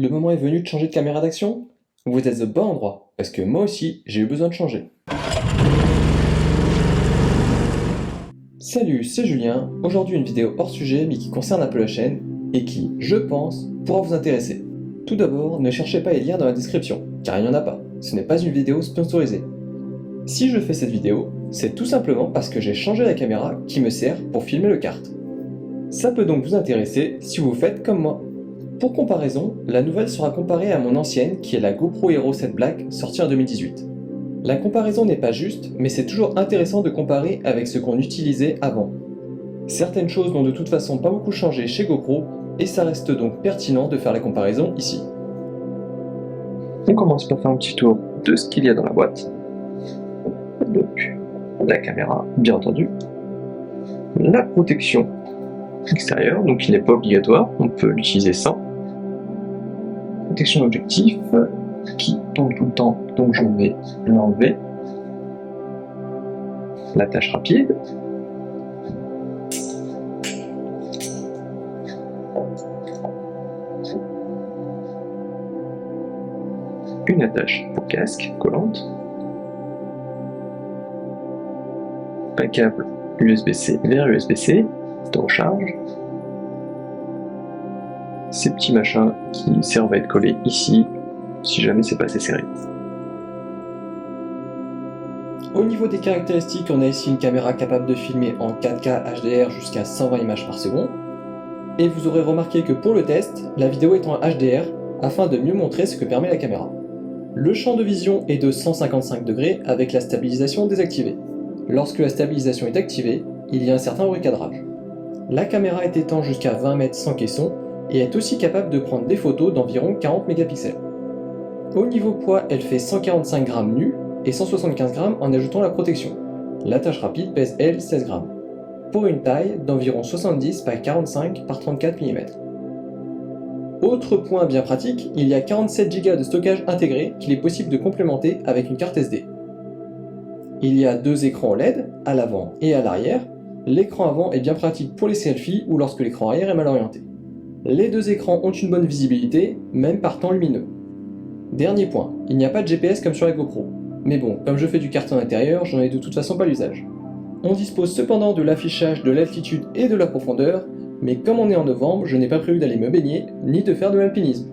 Le moment est venu de changer de caméra d'action? Vous êtes au bon endroit, parce que moi aussi, j'ai eu besoin de changer. Salut, c'est Julien. Aujourd'hui une vidéo hors sujet mais qui concerne un peu la chaîne et qui, je pense, pourra vous intéresser. Tout d'abord, ne cherchez pas les liens dans la description, car il n'y en a pas. Ce n'est pas une vidéo sponsorisée. Si je fais cette vidéo, c'est tout simplement parce que j'ai changé la caméra qui me sert pour filmer le kart. Ça peut donc vous intéresser si vous faites comme moi. Pour comparaison, la nouvelle sera comparée à mon ancienne qui est la GoPro Hero 7 Black sortie en 2018. La comparaison n'est pas juste, mais c'est toujours intéressant de comparer avec ce qu'on utilisait avant. Certaines choses n'ont de toute façon pas beaucoup changé chez GoPro, et ça reste donc pertinent de faire la comparaison ici. On commence par faire un petit tour de ce qu'il y a dans la boîte. Donc, la caméra, bien entendu. La protection extérieure, donc qui n'est pas obligatoire, on peut l'utiliser sans. Protection d'objectif, qui tombe tout le temps, donc je vais l'enlever. L'attache rapide. Une attache au casque collante. Un câble USB-C vers USB-C de recharge. Ces petits machins qui servent à être collés ici si jamais c'est pas assez serré. Au niveau des caractéristiques, on a ici une caméra capable de filmer en 4K HDR jusqu'à 120 images par seconde. Et vous aurez remarqué que pour le test, la vidéo est en HDR afin de mieux montrer ce que permet la caméra. Le champ de vision est de 155 degrés avec la stabilisation désactivée. Lorsque la stabilisation est activée, il y a un certain recadrage. La caméra est étanche jusqu'à 20 mètres sans caisson et est aussi capable de prendre des photos d'environ 40 mégapixels. Au niveau poids, elle fait 145 grammes nus et 175 grammes en ajoutant la protection. L'attache rapide pèse elle 16 grammes, pour une taille d'environ 70 par 45 par 34 mm. Autre point bien pratique, il y a 47 Go de stockage intégré qu'il est possible de complémenter avec une carte SD. Il y a deux écrans LED, à l'avant et à l'arrière. L'écran avant est bien pratique pour les selfies ou lorsque l'écran arrière est mal orienté. Les deux écrans ont une bonne visibilité, même par temps lumineux. Dernier point, il n'y a pas de GPS comme sur la GoPro. Mais bon, comme je fais du kart en intérieur, j'en ai de toute façon pas l'usage. On dispose cependant de l'affichage de l'altitude et de la profondeur, mais comme on est en novembre, je n'ai pas prévu d'aller me baigner, ni de faire de l'alpinisme.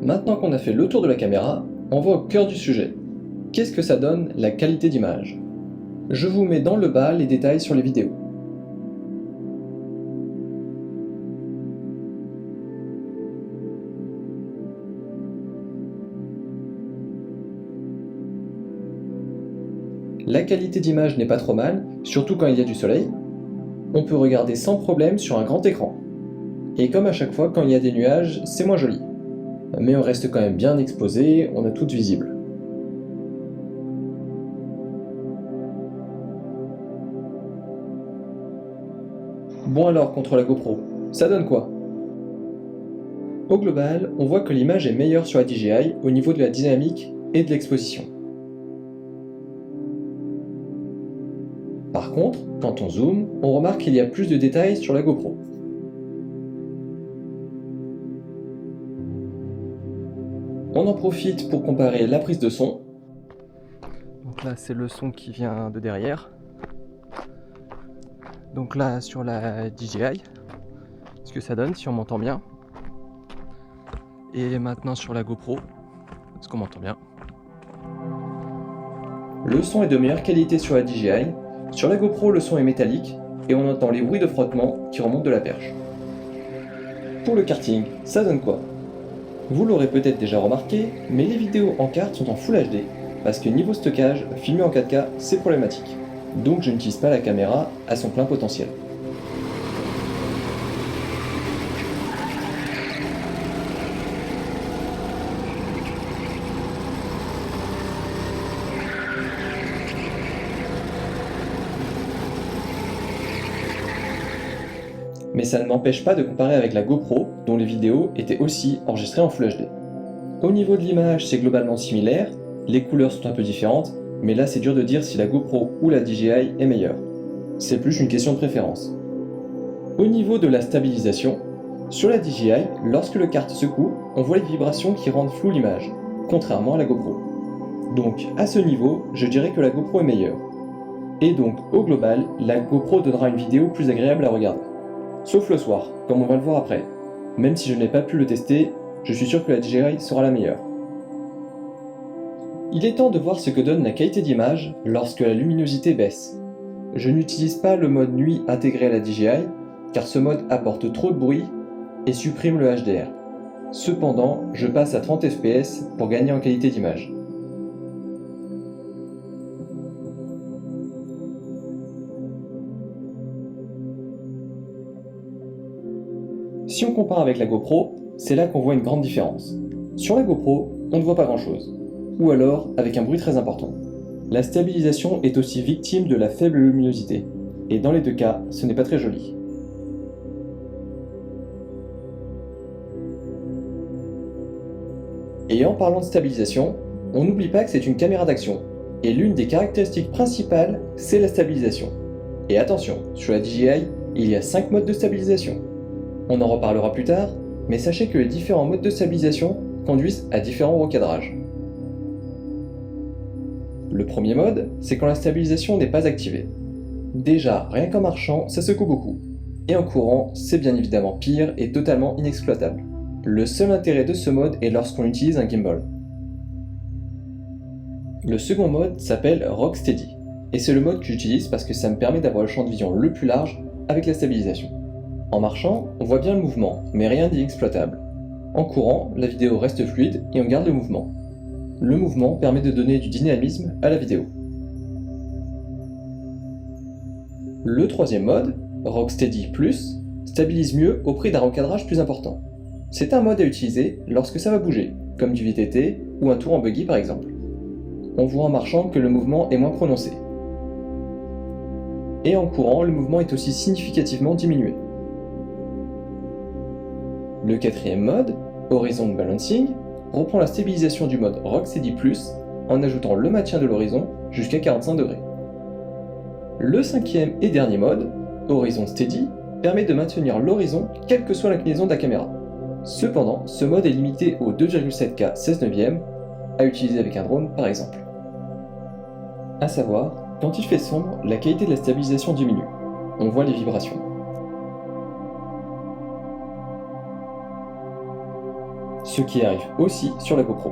Maintenant qu'on a fait le tour de la caméra, on va au cœur du sujet. Qu'est-ce que ça donne, la qualité d'image? Je vous mets dans le bas les détails sur les vidéos. La qualité d'image n'est pas trop mal, surtout quand il y a du soleil. On peut regarder sans problème sur un grand écran. Et comme à chaque fois, quand il y a des nuages, c'est moins joli. Mais on reste quand même bien exposé, on a tout visible. Bon alors, contre la GoPro, ça donne quoi? Au global, on voit que l'image est meilleure sur la DJI au niveau de la dynamique et de l'exposition. Par contre, quand on zoome, on remarque qu'il y a plus de détails sur la GoPro. On en profite pour comparer la prise de son. Donc là, c'est le son qui vient de derrière. Donc là, sur la DJI, ce que ça donne, si on m'entend bien. Et maintenant sur la GoPro, est-ce qu'on m'entend bien? Le son est de meilleure qualité sur la DJI. Sur la GoPro, le son est métallique et on entend les bruits de frottement qui remontent de la perche. Pour le karting, ça donne quoi? Vous l'aurez peut-être déjà remarqué, mais les vidéos en kart sont en Full HD, parce que niveau stockage, filmer en 4K, c'est problématique. Donc je n'utilise pas la caméra à son plein potentiel. Mais ça ne m'empêche pas de comparer avec la GoPro, dont les vidéos étaient aussi enregistrées en Full HD. Au niveau de l'image, c'est globalement similaire, les couleurs sont un peu différentes, mais là c'est dur de dire si la GoPro ou la DJI est meilleure. C'est plus une question de préférence. Au niveau de la stabilisation, sur la DJI, lorsque le kart secoue, on voit les vibrations qui rendent floue l'image, contrairement à la GoPro. Donc à ce niveau, je dirais que la GoPro est meilleure. Et donc au global, la GoPro donnera une vidéo plus agréable à regarder. Sauf le soir, comme on va le voir après. Même si je n'ai pas pu le tester, je suis sûr que la DJI sera la meilleure. Il est temps de voir ce que donne la qualité d'image lorsque la luminosité baisse. Je n'utilise pas le mode nuit intégré à la DJI, car ce mode apporte trop de bruit et supprime le HDR. Cependant, je passe à 30 fps pour gagner en qualité d'image. Si on compare avec la GoPro, c'est là qu'on voit une grande différence. Sur la GoPro, on ne voit pas grand chose, ou alors avec un bruit très important. La stabilisation est aussi victime de la faible luminosité, et dans les deux cas, ce n'est pas très joli. Et en parlant de stabilisation, on n'oublie pas que c'est une caméra d'action, et l'une des caractéristiques principales, c'est la stabilisation. Et attention, sur la DJI, il y a 5 modes de stabilisation. On en reparlera plus tard, mais sachez que les différents modes de stabilisation conduisent à différents recadrages. Le premier mode, c'est quand la stabilisation n'est pas activée. Déjà, rien qu'en marchant, ça secoue beaucoup. Et en courant, c'est bien évidemment pire et totalement inexploitable. Le seul intérêt de ce mode est lorsqu'on utilise un gimbal. Le second mode s'appelle Rocksteady, et c'est le mode que j'utilise parce que ça me permet d'avoir le champ de vision le plus large avec la stabilisation. En marchant, on voit bien le mouvement, mais rien d'inexploitable. En courant, la vidéo reste fluide et on garde le mouvement. Le mouvement permet de donner du dynamisme à la vidéo. Le troisième mode, Rocksteady Plus, stabilise mieux au prix d'un recadrage plus important. C'est un mode à utiliser lorsque ça va bouger, comme du VTT ou un tour en buggy par exemple. On voit en marchant que le mouvement est moins prononcé. Et en courant, le mouvement est aussi significativement diminué. Le quatrième mode, Horizon Balancing, reprend la stabilisation du mode Rocksteady Plus en ajoutant le maintien de l'horizon jusqu'à 45 degrés. Le cinquième et dernier mode, Horizon Steady, permet de maintenir l'horizon quelle que soit l'inclinaison de la caméra. Cependant, ce mode est limité au 2,7K 16/9 à utiliser avec un drone par exemple. A savoir, quand il fait sombre, la qualité de la stabilisation diminue. On voit les vibrations. Ce qui arrive aussi sur la GoPro.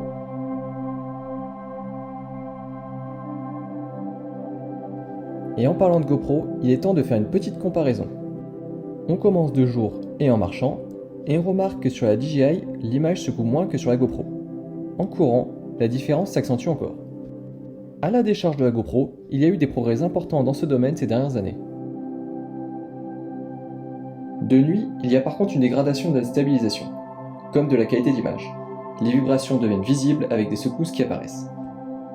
Et en parlant de GoPro, il est temps de faire une petite comparaison. On commence de jour et en marchant, et on remarque que sur la DJI, l'image secoue moins que sur la GoPro. En courant, la différence s'accentue encore. À la décharge de la GoPro, il y a eu des progrès importants dans ce domaine ces dernières années. De nuit, il y a par contre une dégradation de la stabilisation, comme de la qualité d'image. Les vibrations deviennent visibles avec des secousses qui apparaissent.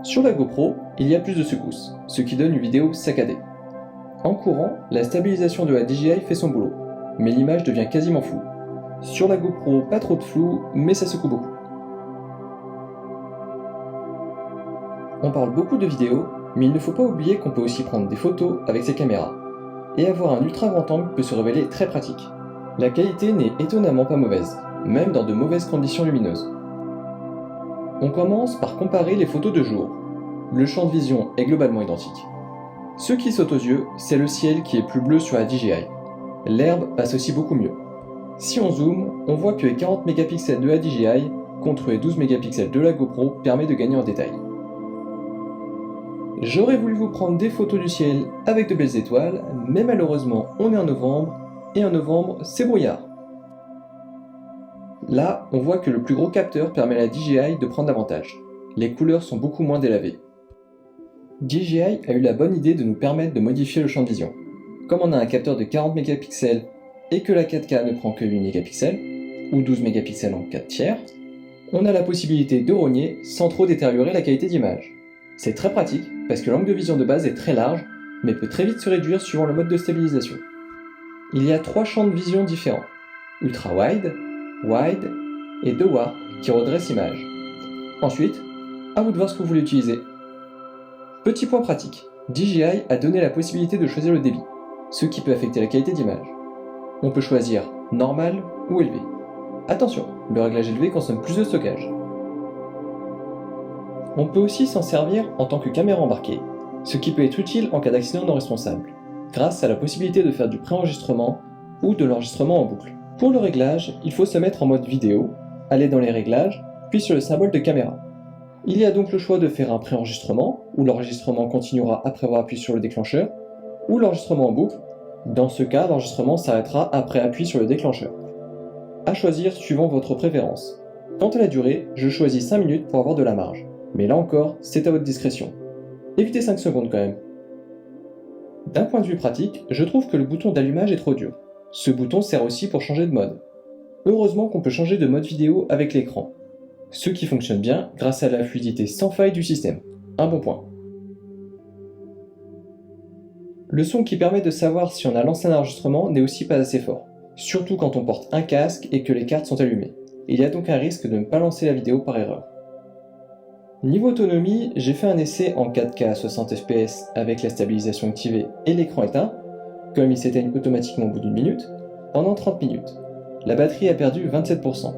Sur la GoPro, il y a plus de secousses, ce qui donne une vidéo saccadée. En courant, la stabilisation de la DJI fait son boulot, mais l'image devient quasiment floue. Sur la GoPro, pas trop de flou, mais ça secoue beaucoup. On parle beaucoup de vidéos, mais il ne faut pas oublier qu'on peut aussi prendre des photos avec ces caméras. Et avoir un ultra grand angle peut se révéler très pratique. La qualité n'est étonnamment pas mauvaise, même dans de mauvaises conditions lumineuses. On commence par comparer les photos de jour. Le champ de vision est globalement identique. Ce qui saute aux yeux, c'est le ciel qui est plus bleu sur la DJI. L'herbe passe aussi beaucoup mieux. Si on zoome, on voit que les 40 mégapixels de la DJI contre les 12 mégapixels de la GoPro permet de gagner en détail. J'aurais voulu vous prendre des photos du ciel avec de belles étoiles, mais malheureusement on est en novembre, et en novembre c'est brouillard. Là, on voit que le plus gros capteur permet à la DJI de prendre l'avantage. Les couleurs sont beaucoup moins délavées. DJI a eu la bonne idée de nous permettre de modifier le champ de vision. Comme on a un capteur de 40 mégapixels et que la 4K ne prend que 8 mégapixels, ou 12 mégapixels en 4 tiers, on a la possibilité de rogner sans trop détériorer la qualité d'image. C'est très pratique parce que l'angle de vision de base est très large, mais peut très vite se réduire suivant le mode de stabilisation. Il y a 3 champs de vision différents, Ultra Wide, Wide et 2 Warp qui redressent l'image. Ensuite, à vous de voir ce que vous voulez utiliser. Petit point pratique, DJI a donné la possibilité de choisir le débit, ce qui peut affecter la qualité d'image. On peut choisir normal ou élevé. Attention, le réglage élevé consomme plus de stockage. On peut aussi s'en servir en tant que caméra embarquée, ce qui peut être utile en cas d'accident non responsable, grâce à la possibilité de faire du préenregistrement ou de l'enregistrement en boucle. Pour le réglage, il faut se mettre en mode vidéo, aller dans les réglages, puis sur le symbole de caméra. Il y a donc le choix de faire un préenregistrement, où l'enregistrement continuera après avoir appuyé sur le déclencheur, ou l'enregistrement en boucle. Dans ce cas, l'enregistrement s'arrêtera après appui sur le déclencheur. À choisir suivant votre préférence. Quant à la durée, je choisis 5 minutes pour avoir de la marge. Mais là encore, c'est à votre discrétion. Évitez 5 secondes quand même. D'un point de vue pratique, je trouve que le bouton d'allumage est trop dur. Ce bouton sert aussi pour changer de mode. Heureusement qu'on peut changer de mode vidéo avec l'écran. Ce qui fonctionne bien grâce à la fluidité sans faille du système. Un bon point. Le son qui permet de savoir si on a lancé un enregistrement n'est aussi pas assez fort, surtout quand on porte un casque et que les cartes sont allumées. Il y a donc un risque de ne pas lancer la vidéo par erreur. Niveau autonomie, j'ai fait un essai en 4K à 60 fps avec la stabilisation activée et l'écran éteint, comme il s'éteigne automatiquement au bout d'une minute, pendant 30 minutes. La batterie a perdu 27%.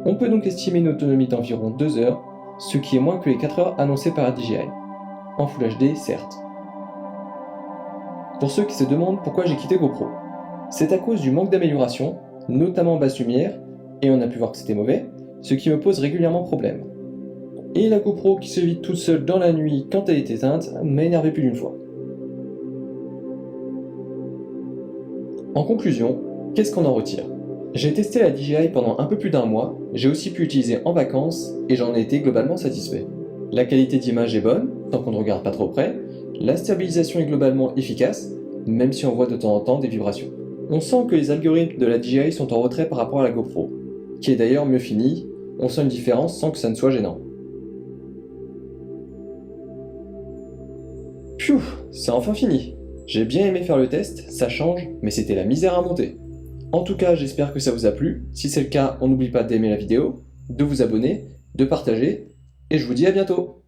On peut donc estimer une autonomie d'environ 2 heures, ce qui est moins que les 4 heures annoncées par la DJI. En Full HD, certes. Pour ceux qui se demandent pourquoi j'ai quitté GoPro, c'est à cause du manque d'amélioration, notamment en basse lumière, et on a pu voir que c'était mauvais, ce qui me pose régulièrement problème. Et la GoPro qui se vide toute seule dans la nuit quand elle est éteinte m'a énervé plus d'une fois. En conclusion, qu'est-ce qu'on en retire? J'ai testé la DJI pendant un peu plus d'un mois, j'ai aussi pu l'utiliser en vacances et j'en ai été globalement satisfait. La qualité d'image est bonne, tant qu'on ne regarde pas trop près, la stabilisation est globalement efficace, même si on voit de temps en temps des vibrations. On sent que les algorithmes de la DJI sont en retrait par rapport à la GoPro, qui est d'ailleurs mieux finie, on sent une différence sans que ça ne soit gênant. Pfiou, c'est enfin fini. J'ai bien aimé faire le test, ça change, mais c'était la misère à monter. En tout cas, j'espère que ça vous a plu. Si c'est le cas, on n'oublie pas d'aimer la vidéo, de vous abonner, de partager, et je vous dis à bientôt.